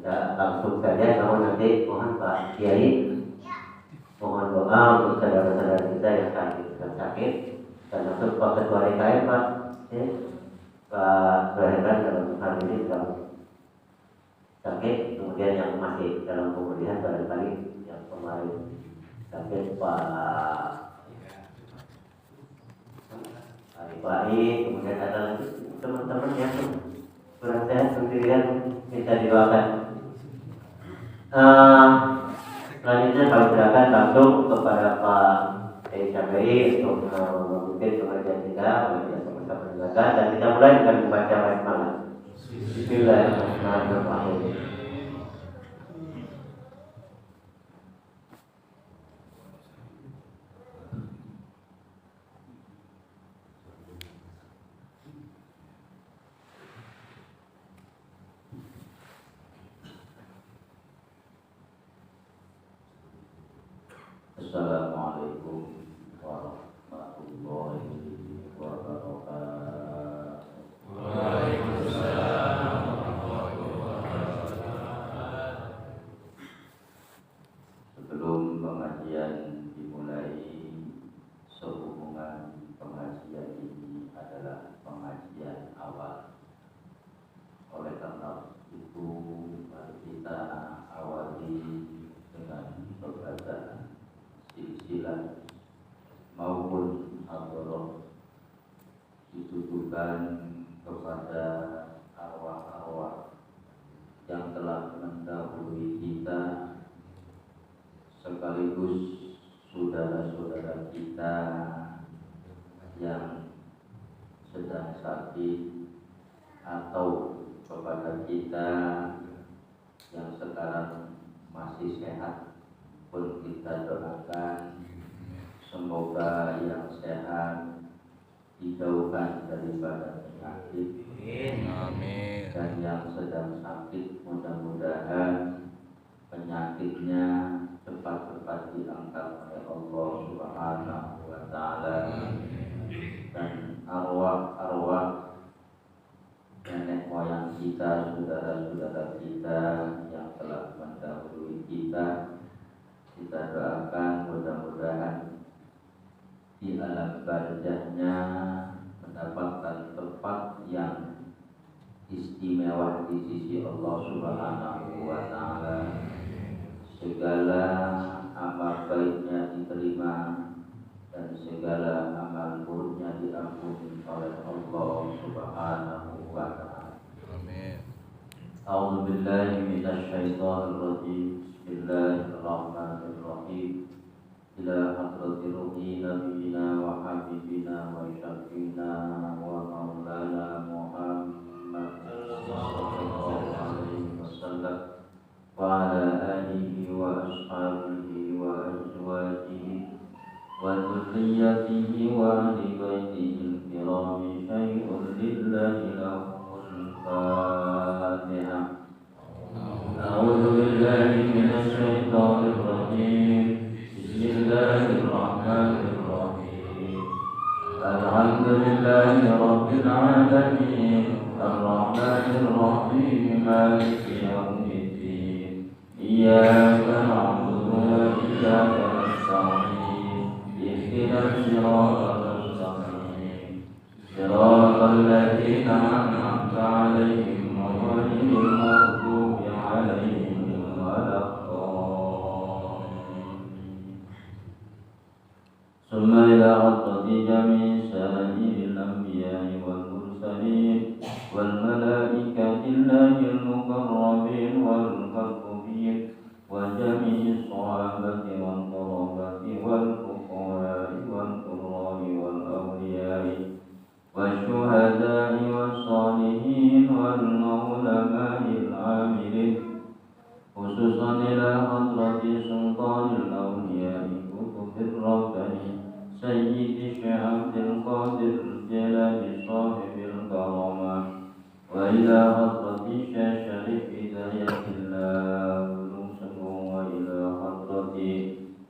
kita langsung saja, namun nanti mohon Pak Kiai mohon doa untuk saudara-saudara kita yang sakit termasuk Pak Ketua DKM Pak Pak Berhendak dalam hal ini sedang sakit, kemudian yang masih dalam pemulihan barangkali yang kemarin sakit Pak Arifai, kemudian ada lagi teman-teman yang kurang sehat sendirian bisa didoakan. Selanjutnya kami serahkan langsung kepada Pak Syafi'i untuk memimpin pengajian kita, sama-sama mendengarkan, dan kita mulai dengan membaca basmalah. Bismillahirrahmanirrahim. Assalamualaikum warahmatullahi wabarakatuh. Waalaikumsalam warahmatullahi wabarakatuh. Sebelum pengajian dimulai, sehubungan pengajian ini adalah pengajian awal. Oleh karena itu, mari kita awali dengan berbacaan silsilah maupun hadroh ditujukan kepada arwah-arwah yang telah mendahului kita, sekaligus saudara-saudara kita yang sedang sakit, atau kepada kita yang sekarang masih sehat pun kita doakan semoga yang sehat dijauhkan daripada penyakit. Amin. Dan yang sedang sakit mudah-mudahan penyakitnya cepat-cepat diangkat oleh Allah Subhanahu wa Ta'ala. Dan arwah-arwah nenek moyang kita, saudara-saudara kita yang telah mendahului kita, kita doakan mudah-mudahan di alam barzahnya mendapatkan tempat yang istimewa di sisi Allah Subhanahu wa Ta'ala. Segala amal baiknya diterima dan segala amal buruknya diampuni oleh Allah Subhanahu wa Ta'ala. Amin. A'udzu billahi minasyaitonir rajim. Bismillahirrahmanirrahim. Ila hadrati ruhi nabiyina wa habibina wa syafiina wa maulana Muhammad sallallahu alaihi wasallam wa ala alihi wa ashabihi wa azwajihi wa dzurriyyatihi wa ahli baitihi al-kirami syai'un lillahi lahul Fatihah. A'udzu billahi minasyaitonir rajim. Bismillahirrahmanirrahim. Alhamdulillahi rabbil alamin. Ar-rahmanir rahim. Maliki yaumiddin. Iyyaka na'budu wa iyyaka nasta'in. Ihdinas siratal mustaqim. Siratal ladzina an'amta 'alaihim ghairil maghdubi 'alaihim waladdallin. Summa ila hadrati jami'i sa'iril anbiya'i wal mursalin wal malaikati llahil muqarrabin wal maktumin wa jami'i sahabati wal qarabati wal fuqaha'i wal qurra'i wal awliya'i والشهداء والصالحين والعلماء العاملين خصوصا إلى حضرة سلطان الأولياء قطب الرباني سيد الشيخ عبد القادر الجيلاني صاحب الكرامة وإلى حضرة الشيخ شريف هداية الله ونوسه وإلى حضرة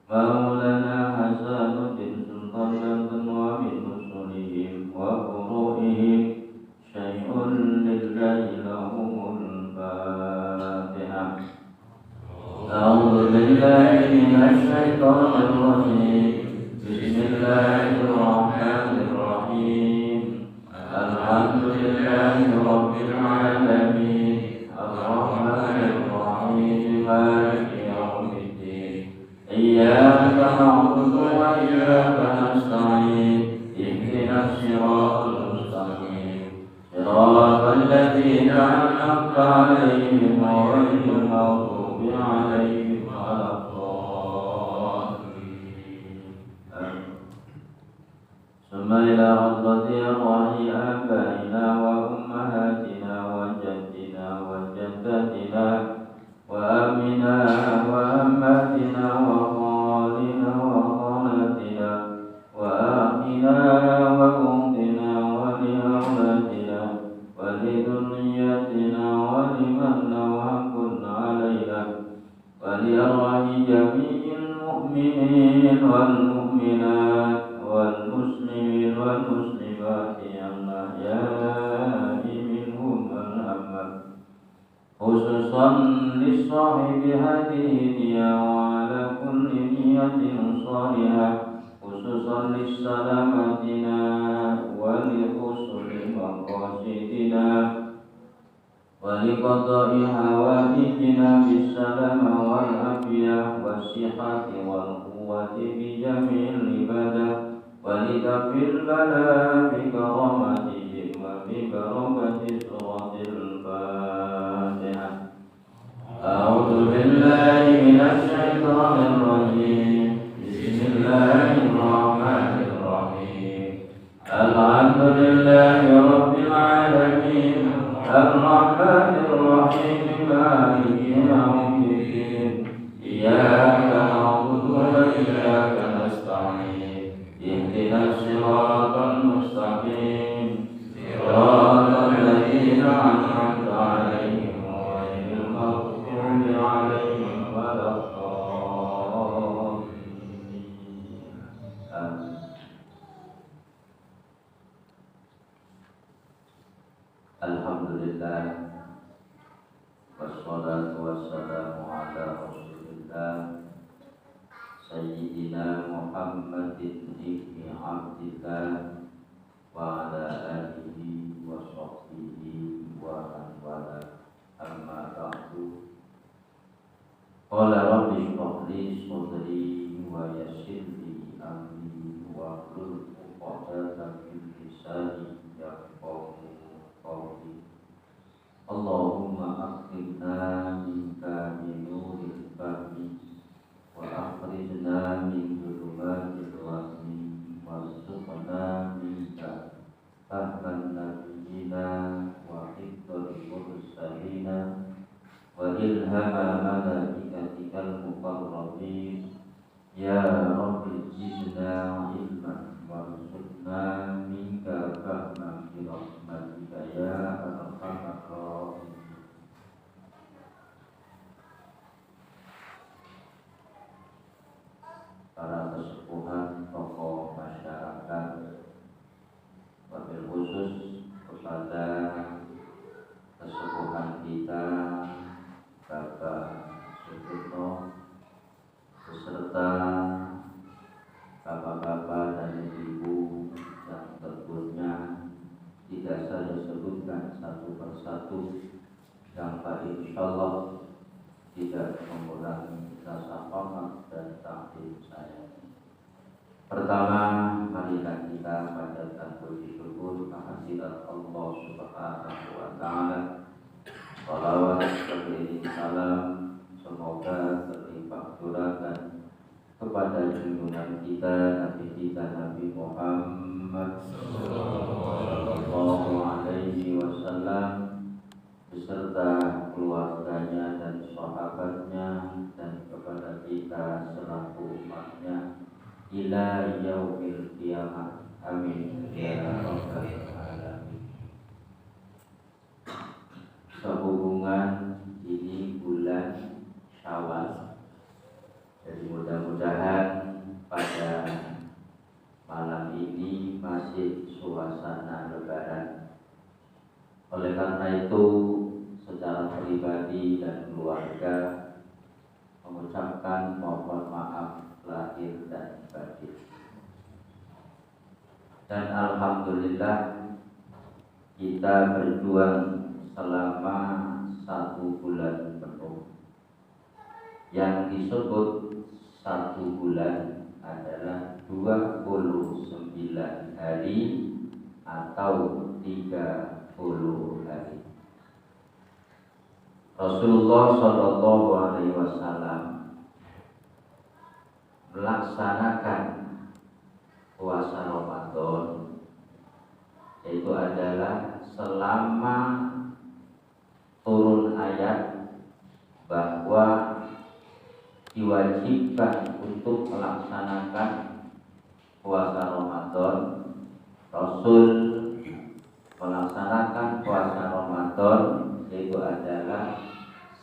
مولانا حسن الدين سلطان الأنوار رسلهم وفروعهم شيء لله لهم الفاتحة. الرجيم بسم الله الرحمن الرحيم الحمد لله رب العالمين الرحمن الرحيم مالك يوم الدين إياك نعبد وإياك نستعين اهدنا الصراط المستقيم صراط الذين أنعمت عليهم غير المغضوب عليهم ولا الضالين ثم إلى حضرة أرواح آبائنا وأمهاتنا وجدنا وجدتنا وأمنا وأماتنا وخالنا وخالاتنا وأخنا وأختنا ولأولادنا ولذريتنا ولمن له حق علينا ولأرواح جميع المؤمنين والمؤمنات والمسلمين والمسلمات الأحياء منهم والأموات خصوصا لصاحب هذه النية وعلى كل نية صالحة خصوصا لسلامتنا ولحسن مقاصدنا ولقضاء حوائجنا بالسلامة والعافية والصحة والقوة بجميع العبادة ولكف البلاء بكرامتهم وببركة سورة الفاتحة أعوذ بالله من الشيطان الرجيم بسم الله الرحمن الرحيم الحمد لله رب العالمين الرحمن الرحيم مالك يوم الدين إياك نعبد وإياك نستعين اهدنا الصراط المستقيم صراط الذين أنعمت عليهم غير المغضوب عليهم ولا الضالين. Alhamdulillah wassalatu wassalamu ala rasulillah Sayyidina Muhammadin ibni Abdillah wa ala alihi wa sahbihi wa man wala amma ba'du. Qala rabbi shrah li sadri wa yassir li amri wa hlul 'uqdatam min lisani yafqahu qawli. Allahumma aqimna minka min nuril fahmi wa akhrijna min dhulumatil wahmi warzuqna minka fahman nabiyyina wa hifdzal mursalina wa ilhama malaikatikal muqarrabin. Ya Rabbi zidna ilman warzuqna minka fahman bi rahmatika ya arhamar rahimin. Para kesepuhan tokoh masyarakat, wabil khusus kepada kesepuhan kita Bapak Sutikno beserta bapak-bapak dan ibu yang tentunya tidak saya sebutkan satu persatu, yang insyaallah tidak mengurangi rasa hormat dan takdim saya. Pertama, marilah kita panjatkan puji syukur kehadirat Allah Subhanahu wa taala. Shalawat beriring salam semoga terlimpah curahan kepada junjungan kita Nabi Muhammad sallallahu alaihi wasallam beserta keluarganya dan sahabatnya dan kepada kita selaku umatnya ila yaumil qiyamah. Amin ya rabbal alamin. Sehubungan ini bulan Syawal, jadi mudah-mudahan pada malam ini masih suasana Lebaran. Oleh karena itu, secara pribadi dan keluarga mengucapkan mohon maaf lahir dan batin. Dan alhamdulillah kita berjuang selama 1 bulan penuh. Yang disebut 1 bulan adalah 29 hari atau 30 hari. Rasulullah Shallallahu Alaihi Wasallam melaksanakan puasa Ramadan, yaitu adalah selama turun ayat bahwa diwajibkan untuk melaksanakan puasa Ramadan. Rasul melaksanakan puasa Ramadan itu adalah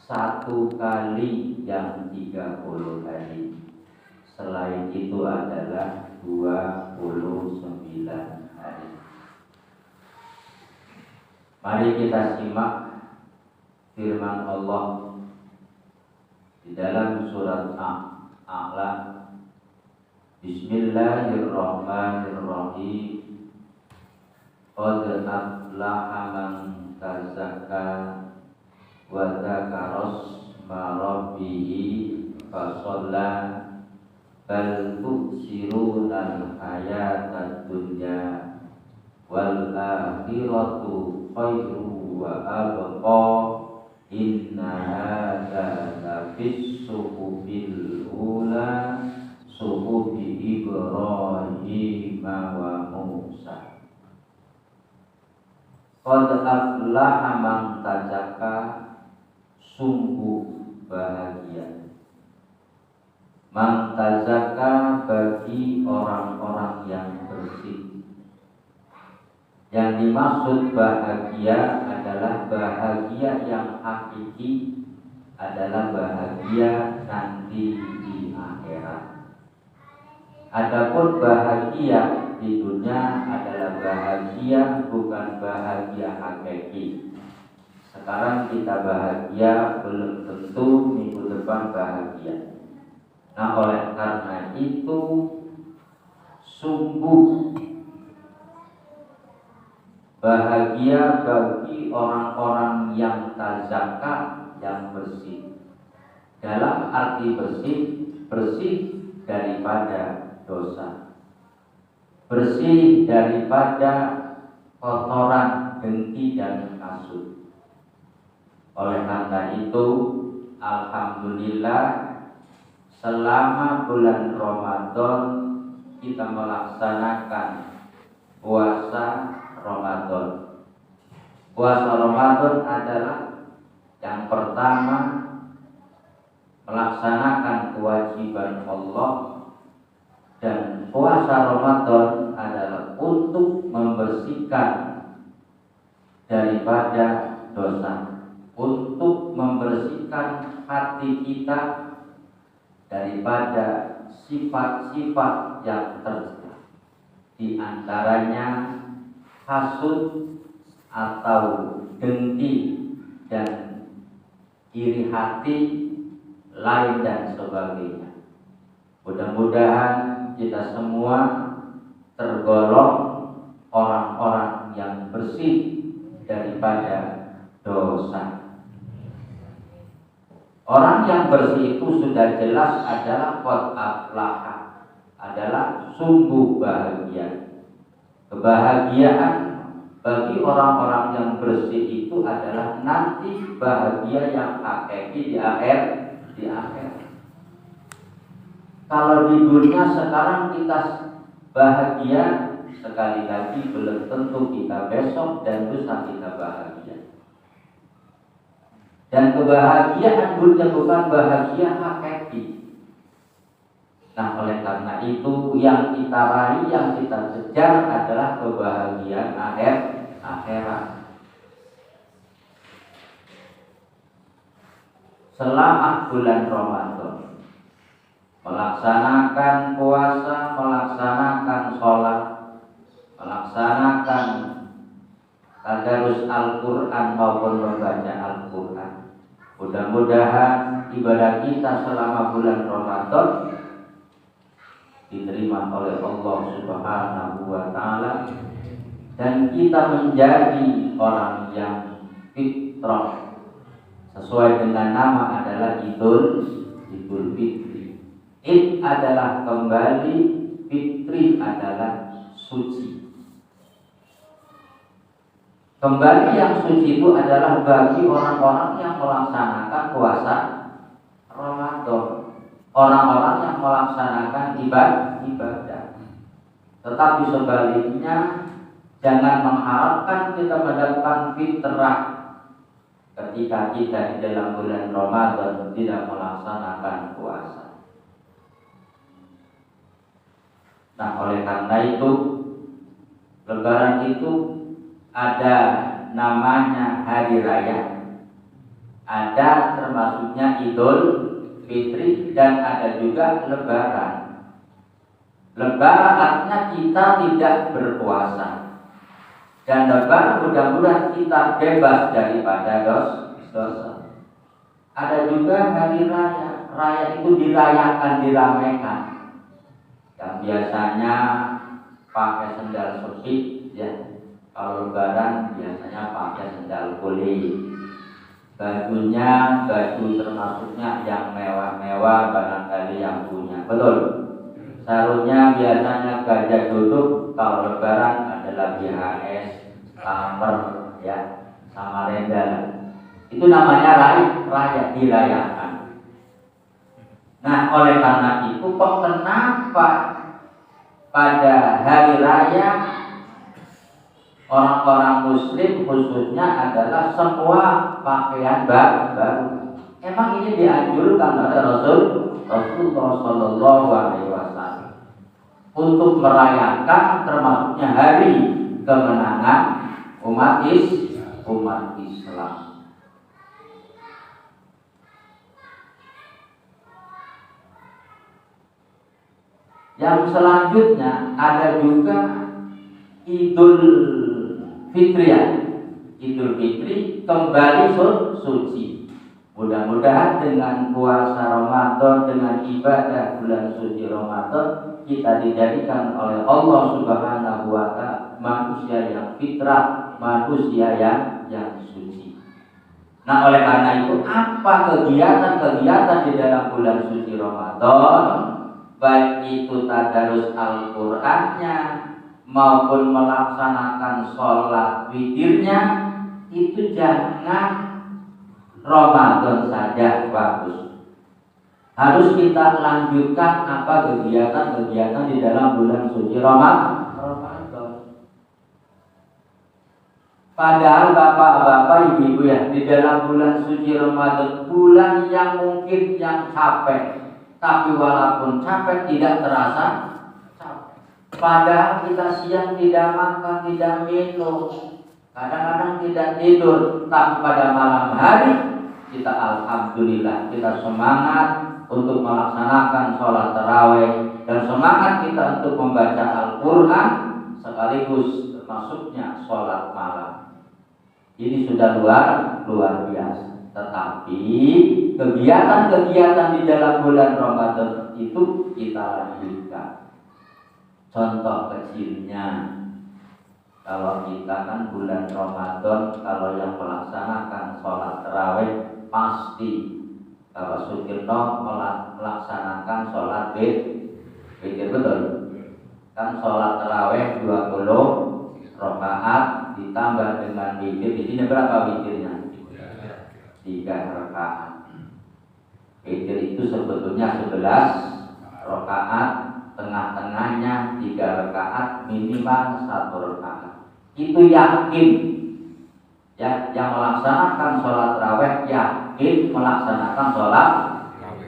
1 kali yang 30 hari. Selain itu adalah 29 hari. Mari kita simak firman Allah di dalam surat A'la. Bismillahirrahmanirrahim. Qad aflaha man tazakka wa dzakara isma rabbih fasalla bal tu'sirunal hayatad dunya wal akhiratu khairu wa abqa inna hadza lafis suhubil ula suhubi Ibrahim wa Musa. Qad aflaha man tazakka, sungguh bahagia man tazakka bagi orang-orang yang bersih. Yang dimaksud bahagia adalah bahagia yang hakiki, adalah bahagia nanti di akhirat. Adapun bahagia di dunia adalah bahagia, bukan bahagia hakiki. Sekarang kita bahagia, belum tentu minggu depan bahagia. Nah, oleh karena itu sungguh bahagia bagi orang-orang yang tazakka, yang bersih. Dalam arti bersih, bersih daripada dosa, bersih daripada kotoran, dengki dan hasud. Oleh karena itu, alhamdulillah selama bulan Ramadan kita melaksanakan puasa Ramadan. Puasa Ramadan adalah yang pertama melaksanakan kewajiban Allah, dan puasa Ramadan adalah untuk membersihkan daripada dosa, untuk membersihkan hati kita daripada sifat-sifat yang tercela, di antaranya hasud atau dengki dan iri hati, lain dan sebagainya. Mudah-mudahan kita semua tergolong orang-orang yang bersih daripada dosa. Orang yang bersih itu sudah jelas adalah qad aflaha, adalah sungguh bahagia. Kebahagiaan bagi orang-orang yang bersih itu adalah nanti bahagia yang hakiki di akhir. Kalau di dunia sekarang kita bahagia, sekali lagi belum tentu kita besok dan lusa kita bahagia. Dan kebahagiaan dunia bukan bahagia hakiki. Nah, oleh karena itu yang kita raih, yang kita kejar adalah kebahagiaan akhirat. Selama bulan Ramadan melaksanakan puasa, melaksanakan sholat, melaksanakan tadarus Al-Quran maupun membaca Al-Quran. Mudah-mudahan ibadah kita selama bulan Ramadan diterima oleh Allah Subhanahu wa taala dan kita menjadi orang yang fitrah sesuai dengan nama adalah Idul Fitri. Id adalah kembali, fitri adalah suci. Kembali yang suci itu adalah bagi orang-orang yang melaksanakan puasa Ramadan. Orang-orang yang melaksanakan ibadah. Tetapi sebaliknya jangan mengharapkan kita mendapatkan fitrah ketika kita di dalam bulan Ramadan tidak melaksanakan puasa. Nah, oleh karena itu Lebaran itu ada namanya hari raya, ada termasuknya Idul Fitri, dan ada juga Lebaran. Lebaran artinya kita tidak berpuasa, dan Lebaran mudah-mudahan kita bebas daripada dosa. Ada juga hari raya. Raya itu dirayakan, diramaikan. Yang biasanya pakai sendal sepit, ya. Kalau Lebaran biasanya pakai sendal kulit. Bajunya baju termasuknya yang mewah-mewah, barangkali yang punya. Betul. Sarungnya biasanya gajah duduk. Kalau Lebaran adalah BHS, Summer, ya, Samarinda. Itu namanya raya, dirayakan. Nah, oleh karena itu kok kenapa pada hari raya orang-orang muslim khususnya adalah semua pakaian baru? Emang ini dianjurkan oleh Rasulullah Shallallahu Alaihi Wasallam untuk merayakan termasuknya hari kemenangan umat Islam. Yang selanjutnya ada juga Idul Fitri. Idul Fitri kembali suci. Mudah-mudahan dengan puasa Ramadan, dengan ibadah bulan suci Ramadan, kita dijadikan oleh Allah Subhanahu wa taala manusia yang fitrah, manusia yang suci. Nah, oleh karena itu apa kegiatan-kegiatan di dalam bulan suci Ramadan, baik itu tadarus Al-Qur'annya maupun melaksanakan sholat witirnya, itu jangan Ramadan saja bagus. Harus kita lanjutkan apa kegiatan-kegiatan di dalam bulan suci Ramadan. Padahal bapak-bapak, ibu-ibu ya, di dalam bulan suci Ramadan, bulan yang mungkin yang capek, tapi walaupun capek tidak terasa capek. Padahal kita siang tidak makan, tidak minum, kadang-kadang tidak tidur, tapi pada malam hari kita alhamdulillah, kita semangat untuk melaksanakan sholat tarawih, dan semangat kita untuk membaca Al-Quran sekaligus termasuknya sholat malam. Ini sudah luar biasa. Tetapi kegiatan-kegiatan di dalam bulan Ramadan itu kita lanjutkan. Contoh kecilnya, kalau kita kan bulan Ramadan, kalau yang melaksanakan sholat tarawih pasti Bapak Sukirno melaksanakan sholat witir, betul? Kan sholat tarawih 20 rakaat ditambah dengan witir. Di sini berapa witirnya? 3 rakaat. Witir itu sebetulnya 11 rakaat, tengah-tengahnya 3 rakaat, minimal 1 rakaat. Itu yakin, ya, yang melaksanakan sholat tarawih yakin melaksanakan sholat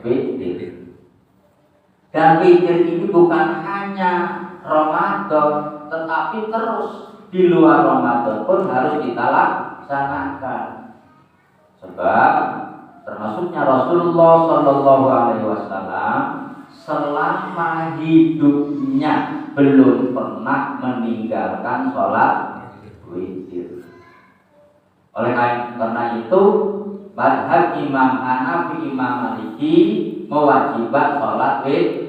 witir. Dan witir ini bukan hanya Ramadan, tetapi terus di luar Ramadan pun harus kita laksanakan. Sebab termasuknya Rasulullah Shallallahu Alaihi Wasallam selama hidupnya belum pernah meninggalkan sholat witir. Oleh karena itu, madhab Imam Hanafi, Imam Maliki mewajibkan sholat witir.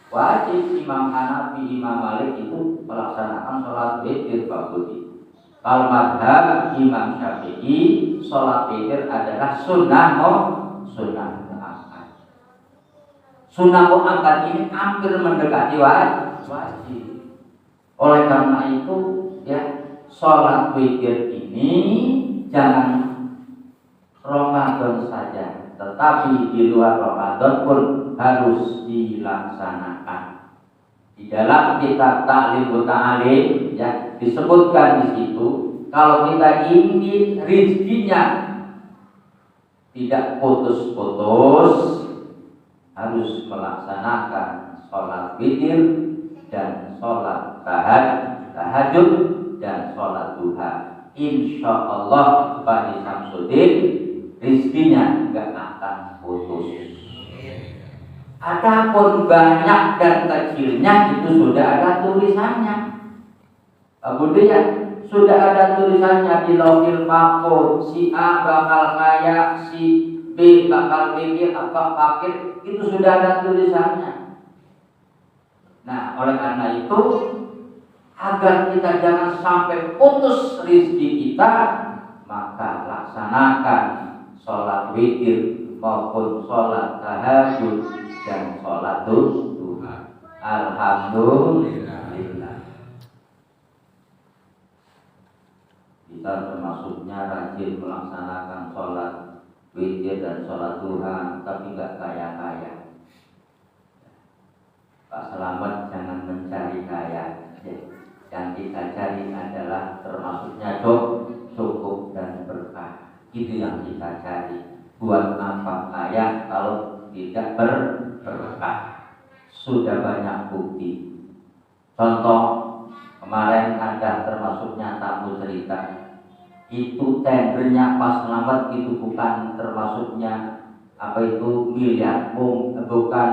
Wajib Imam Hanafi, Imam Malik itu melaksanakan sholat witir pagi. Kalau madhab Imam Syafi'i, sholat witir adalah sunnah muakkad. Sunnah muakkad ini hampir mendekati wajib. Oleh karena itu, ya, sholat witir ini jangan Ramadan saja, tetapi di luar Ramadan pun harus dilaksanakan. Di dalam kitab Ta'lim Ta'alim, ya, disebutkan di situ kalau kita ingin rizkinya tidak putus-putus, harus melaksanakan sholat witir dan sholat tahajud dan sholat duha. Insya Allah Pak Samsudin rizkinya nggak akan putus. Adapun banyak dan kecilnya itu sudah ada tulisannya. Kemudian sudah ada tulisannya di Lauhil Mahfuz. Si A bakal kaya, si B bakal mikir apa fakir, itu sudah ada tulisannya. Nah, oleh karena itu, agar kita jangan sampai putus rezeki kita, maka laksanakan sholat witir maupun sholat tahajud dan sholat duha. Alhamdulillah. Kita termasuknya rajin melaksanakan sholat witir dan sholat duha, tapi nggak kaya-kaya. Pak Selamat jangan mencari kaya. Yang kita cari adalah termasuknya cukup dan berkah. Itu yang kita cari. Buat apa kaya kalau tidak berkah? Sudah banyak bukti. Contoh, kemarin ada termasuknya tamu cerita. Itu tendernya Pak Selamat itu bukan termasuknya miliar, bukan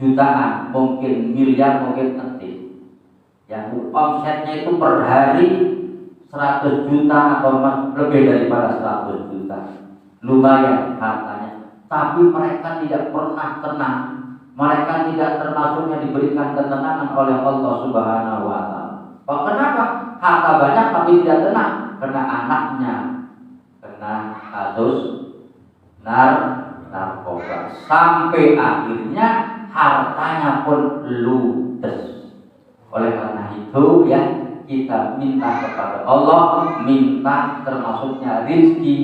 jutaan, mungkin miliar, mungkin penting. Yang omsetnya itu per hari 100 juta atau lebih daripada 100 juta. Lumayan hartanya. Tapi mereka tidak pernah tenang. Mereka tidak termasuknya diberikan ketenangan oleh Allah Subhanahu wa Ta'ala. Kenapa? Harta banyak tapi tidak tenang. Karena anaknya kena kasus narkoba. Sampai akhirnya hartanya pun ludes. Oleh karena itu, ya, kita minta kepada Allah, minta termasuknya rezeki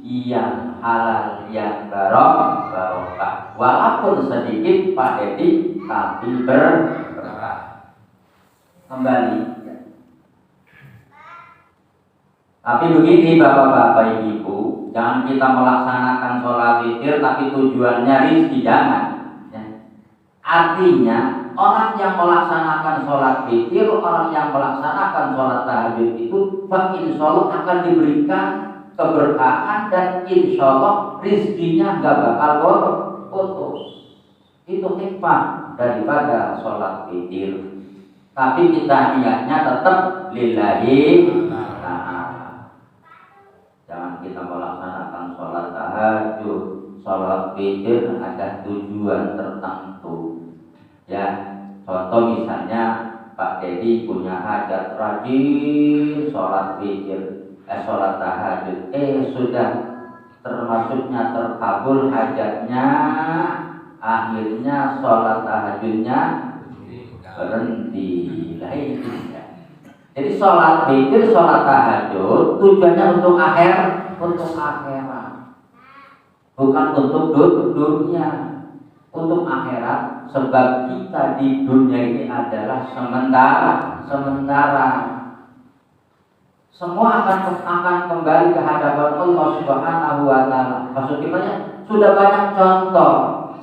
yang halal, yang barokah. Walaupun sedikit Pak Dedi, tapi berkah. Kembali, ya. Tapi begini Bapak-bapak Ibu, jangan kita melaksanakan sholat witir tapi tujuannya rezeki, jangan. Ya. Artinya orang yang melaksanakan sholat witir, orang yang melaksanakan sholat tahajud itu, insya Allah akan diberikan keberkahan dan insya Allah rizkinya nggak bakal putus. Itu hikmah daripada sholat witir. Tapi kita niatnya tetap lillahi ta'ala. Jangan kita melaksanakan sholat tahajud, sholat witir ada tujuan tertentu. Ya, contoh misalnya Pak Dedi punya hajat, rajin sholat witir, sholat tahajud, sudah termasuknya terkabul hajatnya, akhirnya sholat tahajudnya berhenti. Jadi sholat witir, sholat tahajud tujuannya untuk akhirat, bukan untuk dunia, untuk akhirat. Sebab kita di dunia ini adalah sementara. Semua akan kembali ke hadapan Allah Subhanahu wa Ta'ala. Maksudnya sudah banyak contoh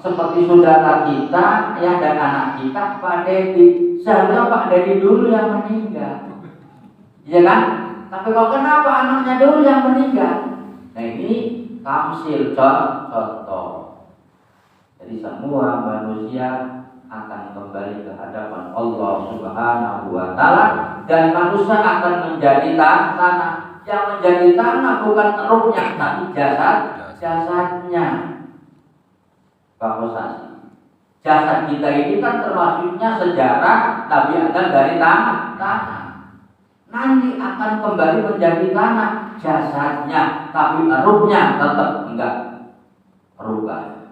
seperti saudara kita, ya, dan anak kita, Pak Dedi. Seharusnya Pak Dedi dulu yang meninggal, ya kan? Tapi kok kenapa anaknya dulu yang meninggal? Nah, ini tamsil contoh. Jadi semua manusia akan kembali ke hadapan Allah Subhanahu wa Ta'ala, dan manusia akan menjadi tanah. Yang menjadi tanah bukan ruhnya, tapi jasadnya. Bahwasanya Jasad kita ini kan termasuknya sejarah Nabi Adam dari tanah. Nanti akan kembali menjadi tanah jasadnya, tapi ruhnya tetap enggak berubah.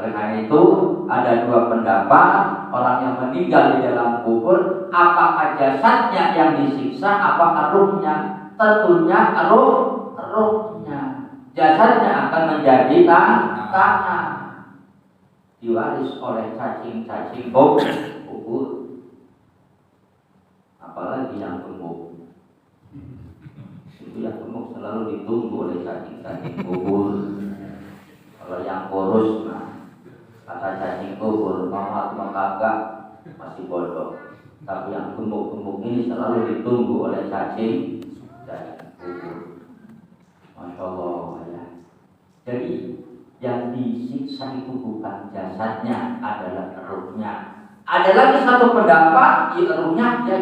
Oleh karena itu ada dua pendapat orang yang meninggal di dalam kubur, apakah jasadnya yang disiksa, apakah ruhnya? Tentunya ruhnya. Jasadnya akan menjadi tanah, diwaris oleh cacing-cacing kubur. Apalagi yang gemuk, itu yang gemuk selalu ditunggu oleh cacing-cacing kubur. Kalau yang kurus, kata cacing kubur, mama kagak, masih bodoh. Tapi yang gemuk-gemuk ini selalu ditunggu oleh cacing kubur. Masya Allah ya. Jadi yang disiksa itu bukan jasadnya, adalah ruhnya. Ada lagi satu pendapat, ruhnya ya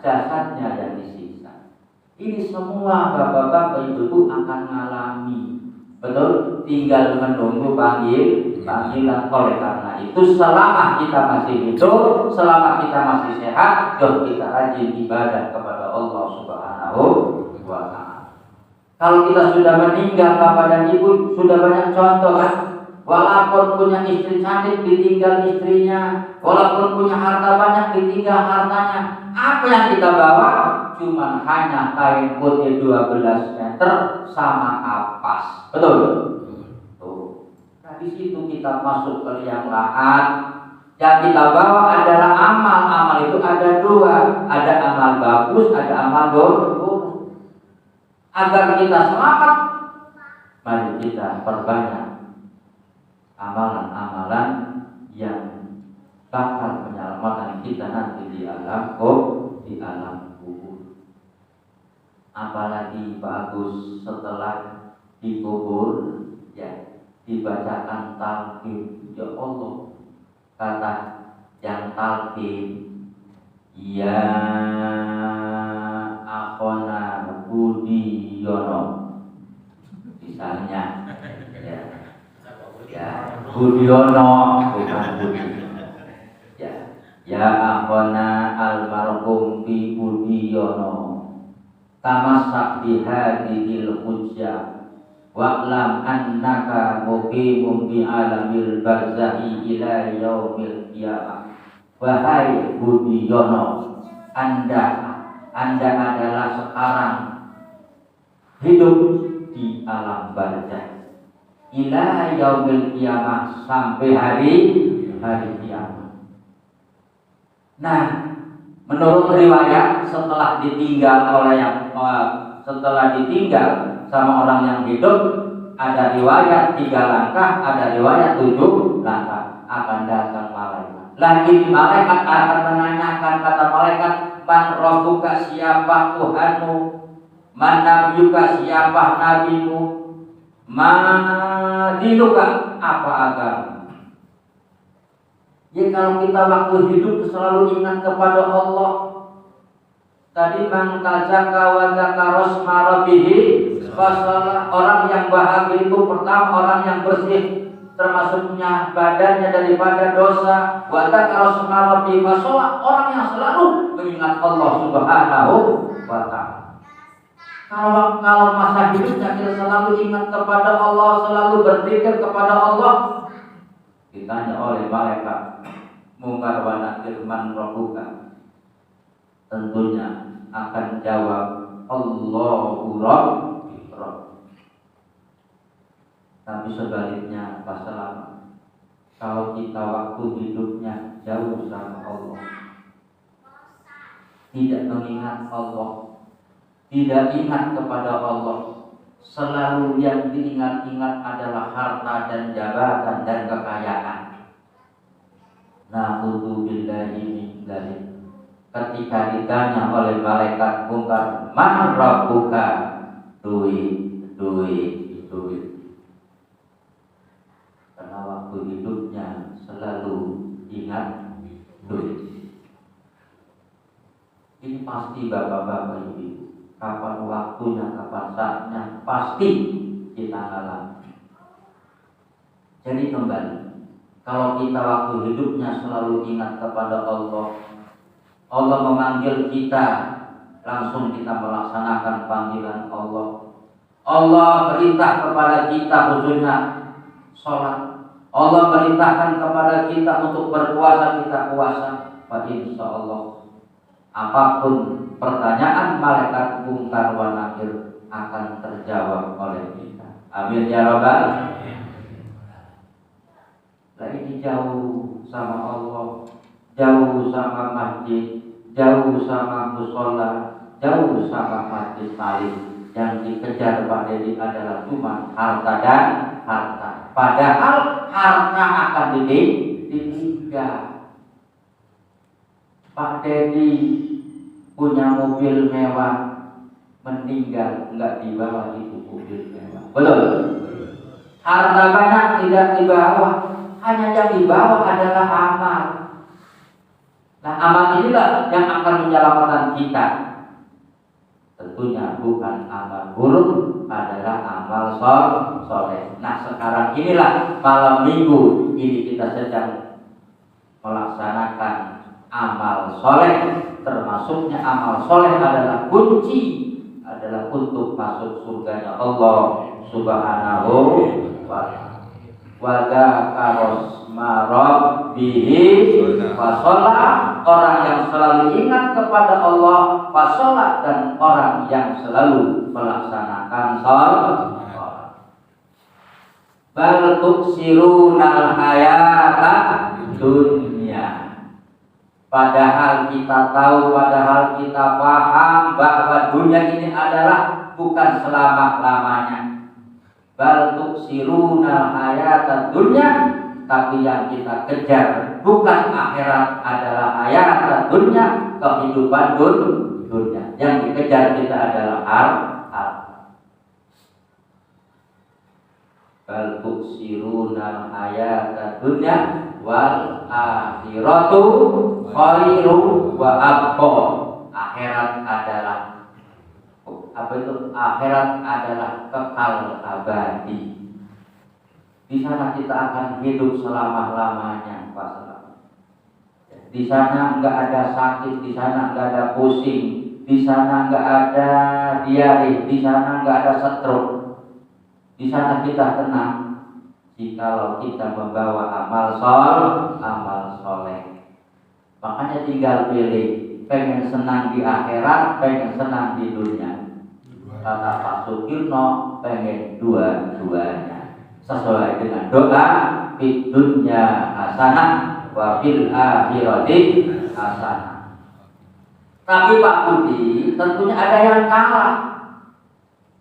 jasadnya yang disiksa. Ini semua bapak-bapak ibu-ibu akan mengalami. Betul, tinggal menunggu panggilan. Oleh karena itu selama kita masih hidup, selama kita masih sehat, yuk kita rajin ibadah kepada Allah Subhanahu wa ta'ala. Kalau kita sudah meninggal, bapak dan ibu sudah banyak contoh kan. Walaupun punya istri cantik ditinggal istrinya, walaupun punya harta banyak ditinggal hartanya. Apa yang kita bawa? Cuma hanya kain putih 12 meter sama kapas. Betul? Tuh. Nah, di situ kita masuk ke liang lahat. Yang kita bawa adalah amal. Amal itu ada dua, ada amal bagus, ada amal buruk. Agar kita selamat, mari kita perbanyak amalan-amalan yang bakal menyelamatkan kita nanti di alam kubur. Apalagi bagus setelah dikubur, ya dibacakan talqin. Ya Allah, kata yang talqin, ya akhona Budiono, misalnya, ya Budiono bukan Budi, ya akhona almarhum bi Budiono, tamasak bihadihil hujjah, wa'lam annaka muqimun bi alamil barzahi ila yaumil qiyamah. Wahai Budiono, Anda adalah sekarang hidup di alam barzah ila yaumil qiyamah, sampai hari kiamat. Nah, menurut riwayat setelah ditinggal sama orang yang hidup, ada riwayat 3 langkah, ada riwayat 7 langkah akan datang malaikat. Lagi malaikat akan menanyakan, kata malaikat, man rabbuka, siapa Tuhanmu? Man nabiyuka, siapa nabimu? Ma dinuka, apa agama? Ya kalau kita waktu hidup selalu ingat kepada Allah. Tadi man tajaka wa dzakara rasma rabbih, orang yang bahagia itu pertama orang yang bersih, termasuknya badannya daripada dosa. Wa dzakara rasma rabbih, orang yang selalu mengingat Allah Subhanahu wa ta'ala. Kalau masa hidupnya kita selalu ingat kepada Allah, selalu berpikir kepada Allah, ditanya oleh malaikat, mungkar wa nakir, man rabbuka, tentunya akan jawab Allahu Rabbi. Tapi sebaliknya pasalah, kalau kita waktu hidupnya jauh sama Allah, tidak mengingat Allah, tidak ingat kepada Allah, selalu yang diingat-ingat adalah harta dan jabatan dan kekayaan. Na'udzubillahi min dzalik. Ketika ditanya oleh malaikat mungkar, man rabbuka, duit. Karena waktu hidupnya selalu ingat duit. Ini pasti bapak-bapak ibu, kapan waktunya, kapan saatnya, pasti kita alami. Jadi kembali, Kalau kita waktu hidupnya selalu ingat kepada Allah, Allah memanggil kita, langsung kita melaksanakan panggilan Allah. Allah perintah kepada kita khususnya sholat. Allah perintahkan kepada kita untuk berpuasa, kita puasa. Insya Allah apapun pertanyaan malaikat mungkar wa nakir akan terjawab oleh kita. Amin ya rabbal alamin. Lah ini jauh sama Allah, jauh sama masjid, jauh sama musola, jauh sama masjid salim. Yang dikejar Pak Dedi adalah cuma harta dan harta. Padahal harta akan ditinggal. Pak Dedi punya mobil mewah, meninggal nggak dibawa itu mobil mewah. Betul? Harta banyak tidak dibawa, hanya yang dibawa adalah amal. Nah, amal inilah yang akan menyelamatkan kita. Tentunya bukan amal buruk, adalah amal soleh. Nah, sekarang inilah malam minggu ini kita sedang melaksanakan amal soleh. Termasuknya amal soleh adalah kunci, adalah untuk masuk surganya Allah Subhanahu wa ta'ala. Wadzakaros marabbihi fasolah, orang yang selalu ingat kepada Allah, fasolah, dan orang yang selalu melaksanakan sholat. Bal tuksirunal hayata dunya. Padahal kita tahu, padahal kita paham bahwa dunia ini adalah bukan selama-lamanya. Bal tuksirunal hayata dunya, tapi yang kita kejar bukan akhirat, adalah hayat dunya, kehidupan dunia. Yang dikejar kita adalah harta. Bal tuksirunal hayata dunya wal akhiratu khairu wa abqa. Akhirat adalah apa itu? Akhirat adalah kekal abadi. Di sana kita akan hidup selama-lamanya, Pak. Di sana nggak ada sakit, di sana nggak ada pusing, di sana nggak ada diare, di sana nggak ada stroke. Di sana kita tenang jikalau kita membawa amal soleh. Makanya tinggal pilih, pengen senang di akhirat, pengen senang di dunia. Kata Pak Sukirno, pengen dua-duanya. Sesuai dengan doa, fid dunya hasanah wa fil akhirati hasanah. Tapi Pak Budi, tentunya ada yang kalah.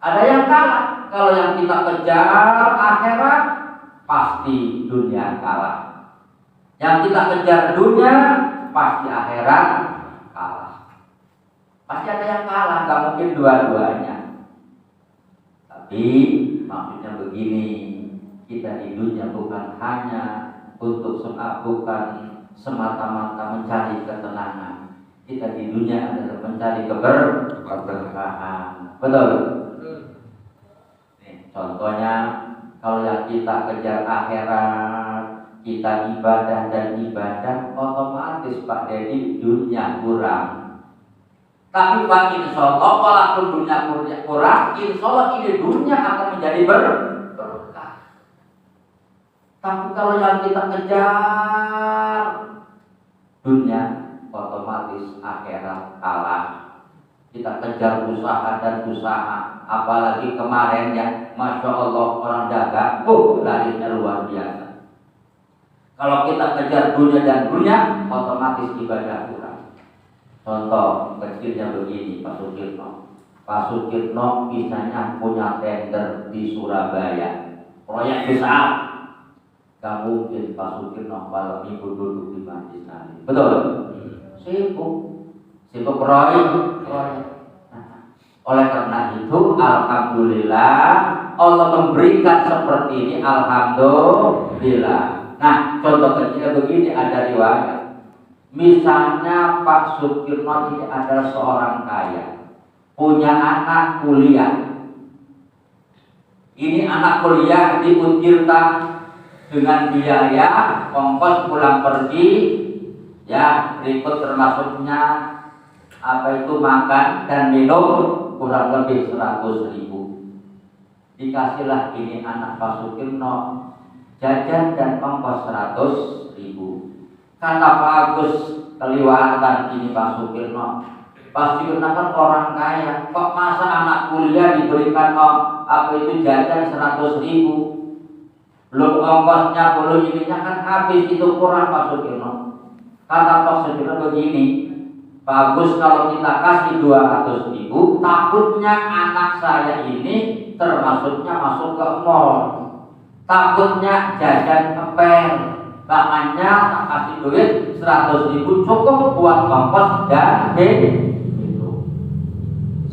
Ada yang kalah. Kalau yang kita kejar akhirat, pasti dunia kalah. Yang kita kejar dunia, pasti akhirat kalah. Pasti ada yang kalah, nggak mungkin dua-duanya. Tapi maksudnya begini, kita di dunia bukan hanya untuk bukan semata-mata mencari ketenangan. Kita di dunia adalah mencari keberkahan. Betul? Nih, contohnya kalau yang kita kejar akhirat, kita ibadah dan ibadah, otomatis Pak Dedi dunia kurang. Tapi Pak, insya Allah walaupun dunia kurang, insya Allah ini dunia akan menjadi berkah. Tapi kalau yang kita kejar dunia, otomatis akhirat kalah. Kita kejar usaha dan usaha, apalagi kemarin ya, Masya Allah orang dagang, larisnya luar biasa. Kalau kita kejar dunia dan dunia, otomatis ibadah kurang. Contoh kecilnya begini, Pak Sukirno. Pak Sukirno misalnya punya tender di Surabaya, proyek besar. Gak mungkin Pak Sukirno malam minggu duduk di masjid nanti. Betul? Sibuk proyek. Oleh karena itu, alhamdulillah Allah memberikan seperti ini, alhamdulillah. Nah, contoh kecilnya begini, ada riwayat. Misalnya Pak Sukirno ini adalah seorang kaya, punya anak kuliah. Ini anak kuliah di Untirta dengan biaya ongkos pulang pergi, ya berikut termasuknya apa itu makan dan minum kurang lebih 100.000. Dikasihlah ini anak Pak Sukirno jajan dan ongkos 100.000. Kata Pak Agus keliwatan ini Pak Sukirno. Pak Sukirno kan orang kaya, kok masa anak kuliah diberikan apa itu jajan 100.000? Belum ongkosnya, belum ininya kan habis, itu kurang Pak Sukirno. Kata Pak Sukirno begini, bagus kalau kita kasih 200.000, takutnya anak saya ini termasuknya masuk ke mall, takutnya jajan kepel, makanya tak kasih duit 100.000 cukup buat ongkos dan itu.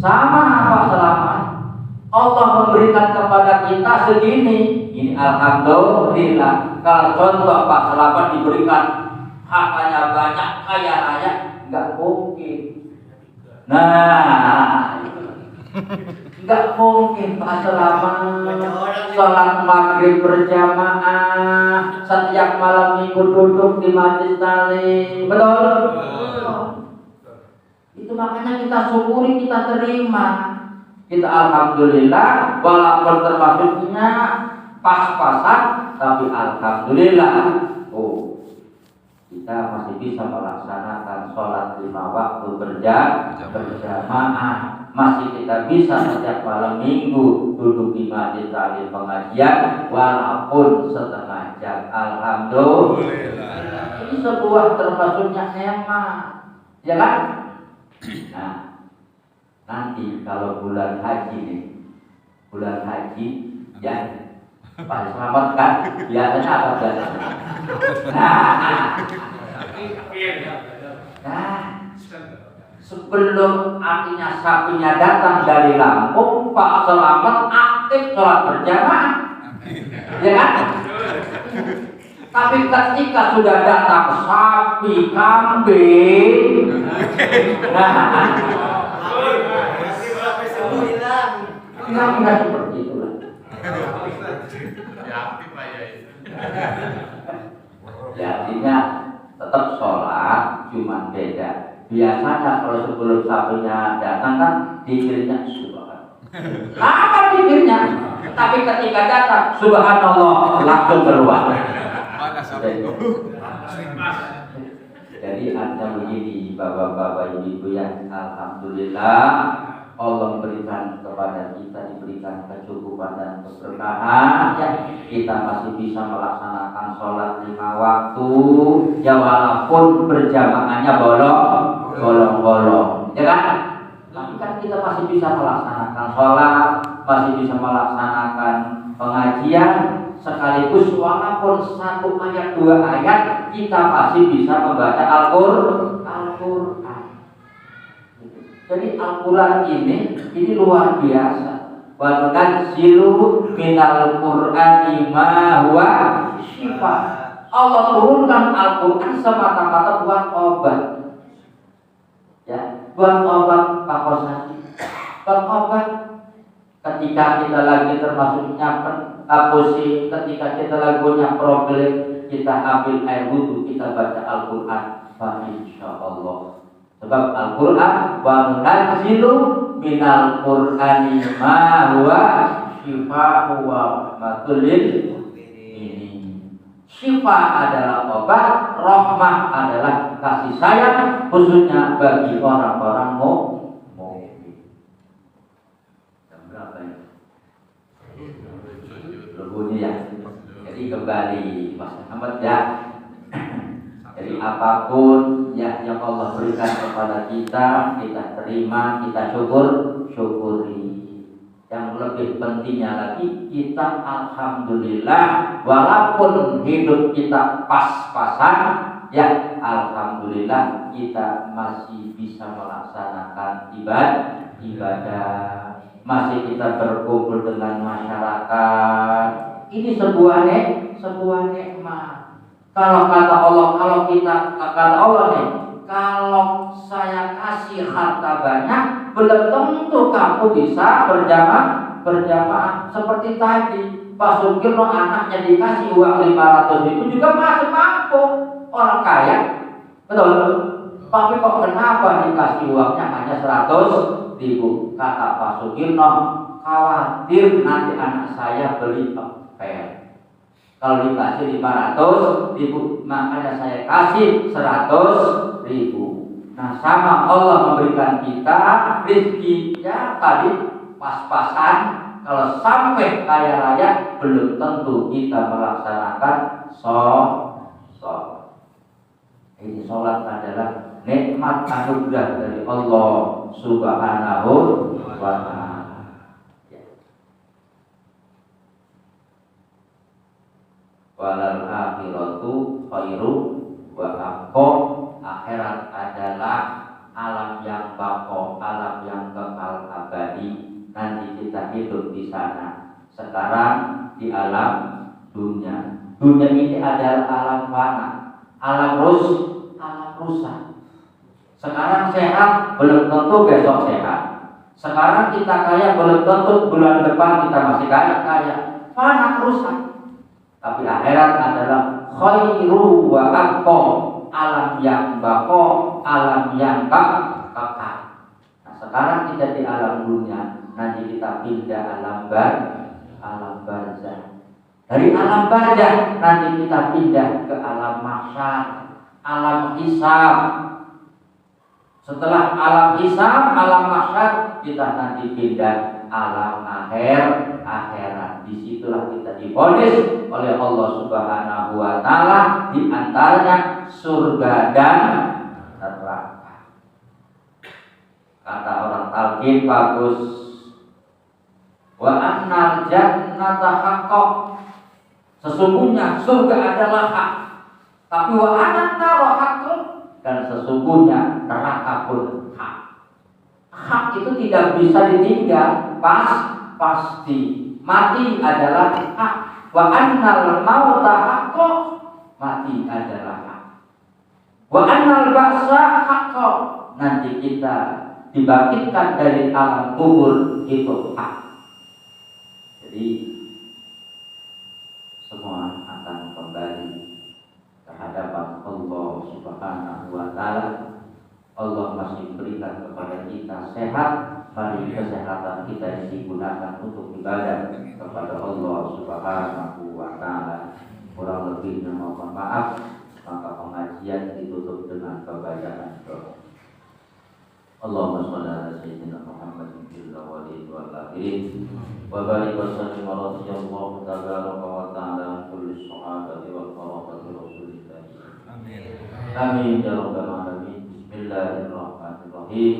Sama apa selamat Allah memberikan kepada kita segini, ini alhamdulillah. Kalau contoh Pak Selamat diberikan hartanya banyak, kaya raya, nggak mungkin. Nah, nggak mungkin Pak Selamat sholat maghrib berjamaah, setiap malam minggu duduk di majlis taklim, betul? Itu makanya kita syukuri, kita terima. Kita alhamdulillah, walaupun termasuknya pas-pasan, tapi alhamdulillah, kita masih bisa melaksanakan sholat 5 waktu berjamaah, masih kita bisa setiap malam minggu duduk di majlis taklim pengajian walaupun setengah jam. Alhamdulillah. Ini sebuah termasuknya nikmat, ya kan? Nah, nanti kalau bulan haji nih, bulan haji ya Pak Selamat kan biasanya apa biasanya? Nah, sebelum artinya sapinya datang dari Lampung, Pak Selamat aktif sholat berjamaah, ya kan? Tapi ketika sudah datang sapi, kambing, enggak seperti itu lah. Ya artinya tetap sholat, cuman beda. Biasanya kalau sebelum sapinya datang kan dikirnya subhanallah. Apa dikirnya? Tapi ketika datang subhanallah langsung keluar. Jadi artinya begini, bapak-bapak ibu-ibu yang alhamdulillah Allah memberikan kepada kita, diberikan kecukupan dan keberkahan, ya kita masih bisa melaksanakan sholat 5 waktu, ya walaupun berjamaahnya bolong-bolong, ya kan? Tapi kan kita masih bisa melaksanakan sholat, masih bisa melaksanakan pengajian, sekaligus walaupun 1 ayat 2 ayat kita masih bisa membaca Al-Qur'an. Jadi Al-Quran ini luar biasa. Wa nunazzilu minal Qur'ani ma huwa syifa. Allah turunkan Al-Quran semata-mata buat obat. Ya, buat obat pakosati. Buat obat ketika kita lagi termasuknya pusing, ketika kita lagi punya problem, kita ambil air wudu, kita baca Al-Quran, insyaallah. Sebab Al-Quran wa nunazzilu minal Qur'ani ma huwa syifaa'u wa rahmatul lil mu'minin. Syifa adalah obat, rahmah adalah kasih sayang, khususnya bagi orang-orang mukmin. Jam berapa ya? Berbunyi ya. Jadi kembali Mas Ahmad ya. Jadi apapun yang Allah berikan kepada kita, kita terima, kita syukuri. Yang lebih pentingnya lagi, kita alhamdulillah walaupun hidup kita pas-pasan, ya alhamdulillah kita masih bisa melaksanakan ibadah, masih kita berkumpul dengan masyarakat. Ini sebuah nikmat. Kalau kata Allah, kata Allah nih, kalau saya kasih harta banyak, belum tentu kamu bisa berjamaah seperti tadi. Pak Sugiono anaknya dikasih uang 500.000 juga masih mampu, orang kaya, betul? Tapi kok kenapa dikasih uangnya hanya 100.000? Kata Pak Sugiono, khawatir nanti anak saya beli pempek. Kalau dikasih 500.000, makanya saya kasih 100.000. Nah, sama Allah memberikan kita rezeki ya tadi pas-pasan. Kalau sampai kaya raya, belum tentu kita melaksanakan sholat. Ini sholat adalah nikmat anugerah dari Allah Subhanahu wa ta'ala. Walal akhiratu khairu wa abqa. Akhirat adalah alam yang bako, alam yang kekal abadi. Nanti kita hidup di sana. Sekarang di alam dunia. Dunia ini adalah alam fana, alam rusak. Sekarang sehat, belum tentu besok sehat. Sekarang kita kaya, belum tentu bulan depan kita masih kaya. Fana, rusak. Tapi akhirat adalah khairu wa abqa, alam yang bako, alam yang kekal. Nah, sekarang kita di alam dunia, nanti kita pindah alam barzah. Dari alam barzah nanti kita pindah ke alam mahsyar, alam hisab. Setelah alam hisab, alam mahsyar, kita nanti pindah alam akhirat. Disitulah kita divonis oleh Allah Subhanahu wa ta'ala, di antaranya surga dan neraka. Kata orang talqin bagus, wa annal jannata haqqo, sesungguhnya surga adalah hak. Tapi wa annan nar haqqo, dan sesungguhnya neraka pun hak. Hak itu tidak bisa ditinggal, pasti. Mati adalah hak. Wa annal mauta haqqo, mati adalah hak. Wa annal ba'sa haqqo, nanti kita dibangkitkan dari alam kubur, itu hak. Jadi semua akan kembali ke hadapan Allah Subhanahu wa ta'ala. Allah masih berikan kepada kita sehat, mari kesehatan kita yang digunakan untuk ibadah kepada Allah Subhanahu wa ta'ala. Kurang lebihnya mohon maaf, maka pengajian ditutup dengan pembacaan doa. Allahumma shalli ala sayyidina Muhammadin fil awwalin wal akhirin wa barik wa sallim wa radhiyallahu tabaraka wa ta'ala an kulli sahabati wal qarabati rasulillah. Amin ya rabbal alamin. Bismillahirrahmanirrahim.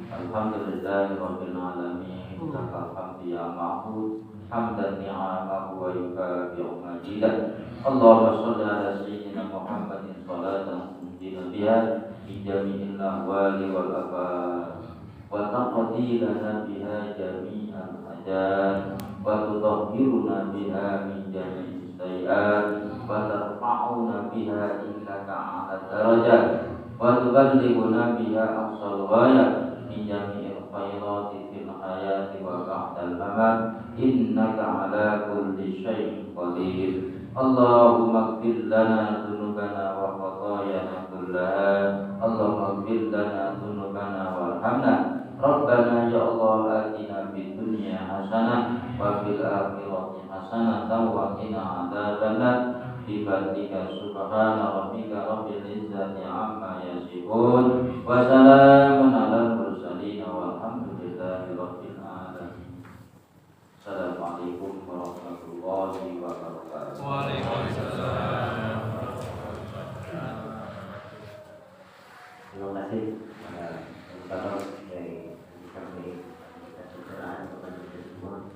Alhamdulillahirabbil alamin. Lakal hamdu ya ma'bud hamdan ni'amahu wa yukafi'u majidah. Allahumma shalli ala sayyidina Muhammadin salatan tunjina biha min jami'il ahwali wal afat wa taqdi lana biha jami'al hajat wa tutahhiruna biha min jami'is sayiat wa tarfa'una biha innaka 'ala darajat wa tuballighuna biha aqsal ghayat min jami'il khairati fil hayati wa ba'dal mamat innaka 'ala kulli syai'in qadir. Allahumma ighfir lana dzunubana wa khatayana kullaha. Allahumma ighfir lana dzunubana warhamna. Rabbana ya Allah atina fid dunya hasanah wa fil akhirati hasanah wa qina adzabannar. Bibatika subhana rabbika rabbil izzati amma yasifun wa salamun alal mursalin walhamdulillahi rabbil alamin. Assalamualaikum warahmatullahi wabarakatuh. Waalaikumsalam. Terima kasih kepada dari kami kesempatan kepada kita semua.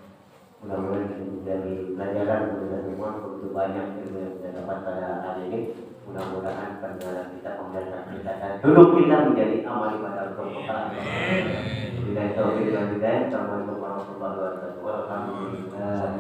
Mudah-mudahan ini menjadi pelajaran kita semua untuk banyak ilmu yang kita dapat pada hari ini. Mudah-mudahan pada kita pembelajaran kita dan dulu kita menjadi amal ibadah untuk kita. Bila itu kita Assalamualaikum warahmatullahi wabarakatuh. Alhamdulillah.